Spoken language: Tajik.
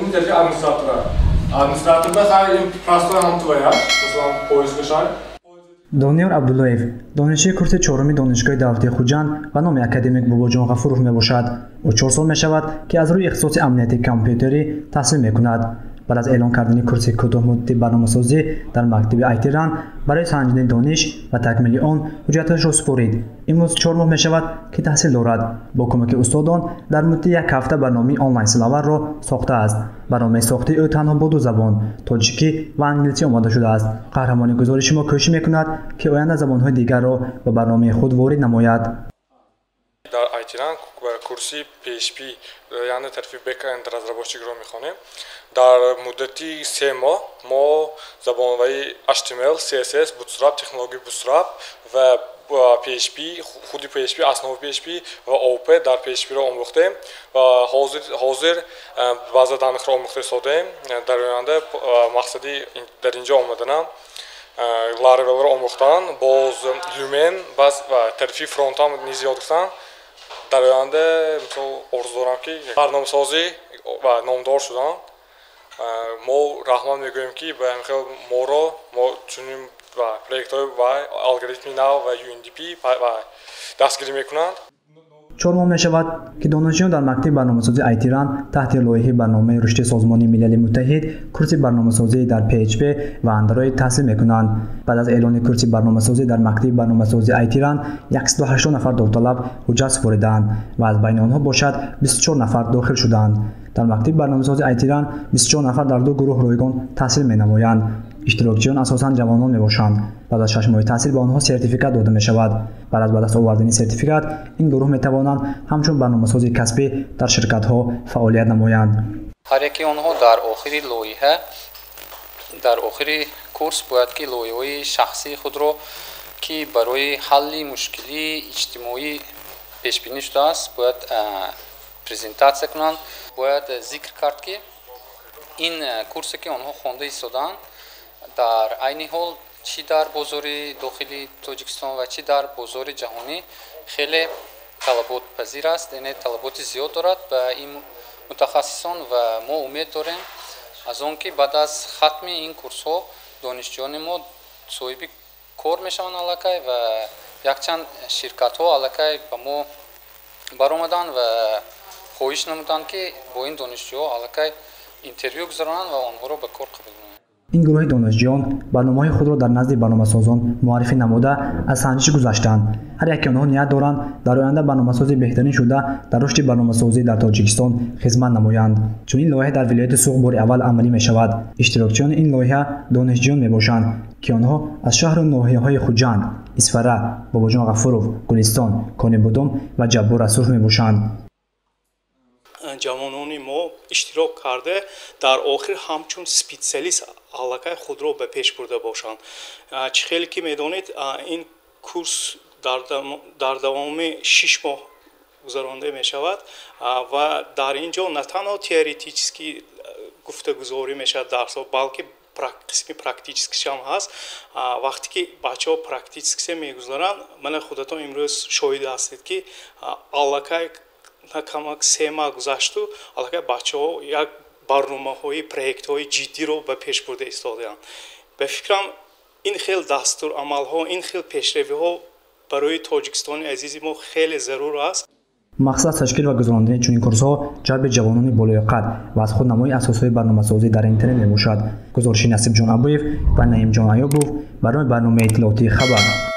interview administratorda xayli простой ҳамтуваяш мисалан поиск шай Дониёр Абдуллоев донишҷӯи курси чоруми донишгоҳи давлати Хуҷанд ва номи академик Бобоҷон Ғафуров мебошад. Ӯ 4 сол мешавад ки аз рӯи ихтисоси амнияти компютерӣ таҳсил мекунад. Баъд аз эълон кардани курси кӯтоҳмуддати барномасозӣ дар мактаби IT-ран барои санҷидани дониш ва такмили он ҳуҷҷаташро супорид. Имрӯз 4 моҳ мешавад ки таҳсил дорад. Бо кӯмаки устодон дар муддати 1 ҳафта барномаи онлайн силоварро сохтааст. Барномаи сохти ӯ танҳо бо 2 забон тоҷикӣ ва англисӣ омода шудааст. Қаҳрамони гузориши мо кӯшиш мекунад ки оянда забонҳои дигарро ба барномаи худ ворид намояд. Дар IT-ран курси PHP яъне тарафи бэкэнд разработчикро мехонем. Дар муддати 3 моҳ мо забонҳои HTML, CSS, Bootstrap, технологияи Bootstrap ва PHP, худи PHP, аснови PHP ва OOP дар PHP-ро омӯхтем ва ҳозир баъза данихро омӯхта истодем. Дар оянда мақсади дар инҷо омаданам Laravelро омӯхтан, боз Lumen баъз тарафи фронтам низ ёд гирифтан. Дар оянда мисол орзу дорам ки барномасозӣ ва номдор шудан. Мо раҳмат мегӯем ки ба моро мо чунин проектҳои ва алгоритми нав ва UNDP ва дастгирӣ мекунанд. 4 моҳ мешавад ки донишҷӯён дар мактаби барномасозии IT-ран таҳти лоиҳаи барномаи рушди Созмони Милали Муттаҳид курси барномасозӣ дар PHP ва Android таҳсил мекунанд. Баъд аз эълони курси барномасозӣ дар мактаби барномасозии IT-ран 180 нафар довталаб ҳуҷҷат супоридаанд ва аз байни онҳо бошад 24 нафар дохил шуданд. Дар мактаби барномасозии IT-ран 24 нафар дар 2 гурӯҳ ройгон таҳсил менамоянд. Иштирокчиён асосан ҷавонон мебошанд. Баъд аз 6 моҳи таҳсил ба онҳо сертификат дода мешавад. Баъд аз даст овардани сертификат ин гурӯҳ метавонанд ҳамчун барномасози касбӣ дар ширкатҳо фаъолият намоянд. ҳар яки онҳо дар охири лоиҳа дар охири курс бояд ки лоиҳаҳои шахсии худро ки барои ҳалли мушкилии иҷтимоӣ пешбинӣ шудааст бояд презентатсия кунанд. Бояд зикр кард ки ин курсе ки онҳо хонда истодаанд дар айни ҳол чӣ дар бозори дохили Тоҷикистон ва чӣ дар бозори ҷаҳонӣ хеле талаботпазир аст, яъне талаботи зиёд дорад ба ин мутахассисон ва мо умед дорем аз он ки баъд аз хатми ин курсҳо донишҷӯёни мо соҳиби кор мешаванд аллакай ва якчанд ширкатҳо аллакай ба мо баромаданд ва хоҳиш намуданд ки бо ин донишҷӯҳо аллакай интервю гузаронанд ва онҳоро ба кор қабул намоянд. ин гурӯҳи донишҷӯён барномаҳои худро дар назди барномасозон муаррифӣ намуда аз санҷиш гузаштанд. ҳар яки онҳо ният доранд дар оянда барномасози беҳтарин шуда дар рушди барномасозӣ дар Тоҷикистон хизмат намоянд. Чунин лоиҳа дар вилояти Суғ бори аввал амалӣ мешавад. Иштирокчиёни ин лоиҳа донишҷӯён мебошанд ки онҳо аз шаҳру ноҳияҳои Хуҷанд, Исфара, Бобоҷон Ғафуров, Гулистон, Конибудум ва Ҷаббор Расуф мебошанд. ҷавонони мо иштирок карда дар охир ҳамчун специалист аллакай худро ба пеш бурда бошанд. чӣ хеле ки медонед ин курс дар давоми 6 моҳ гузаронда мешавад ва дар ин ҷо на танҳо теоретически гуфтагузорӣ мешавад дарсҳо, балки қисми практически ҳам ҳаст. вақте ки бачаҳо практически мегузаранд, мана худатон имрӯз шоҳид ҳастед ки аллакай камак 3 моҳ гузашту аллакай бачаҳо як барномаҳои проектҳои ҷиддиро ба пеш бурда истодаанд. ба фикрам ин хел дастурамалҳо, ин хел пешравиҳо барои Тоҷикистони азизи мо хеле зарур аст. мақсад ташкил ва гузарондани чунин курсҳо ҷалби ҷавонони болои қад ва аз худ намои асосҳои барномасозӣ дар интернет мебошад. гузориши Насибҷон Абуев ва Наимҷон Аёбов барои барномаи иттилоотии Хабар.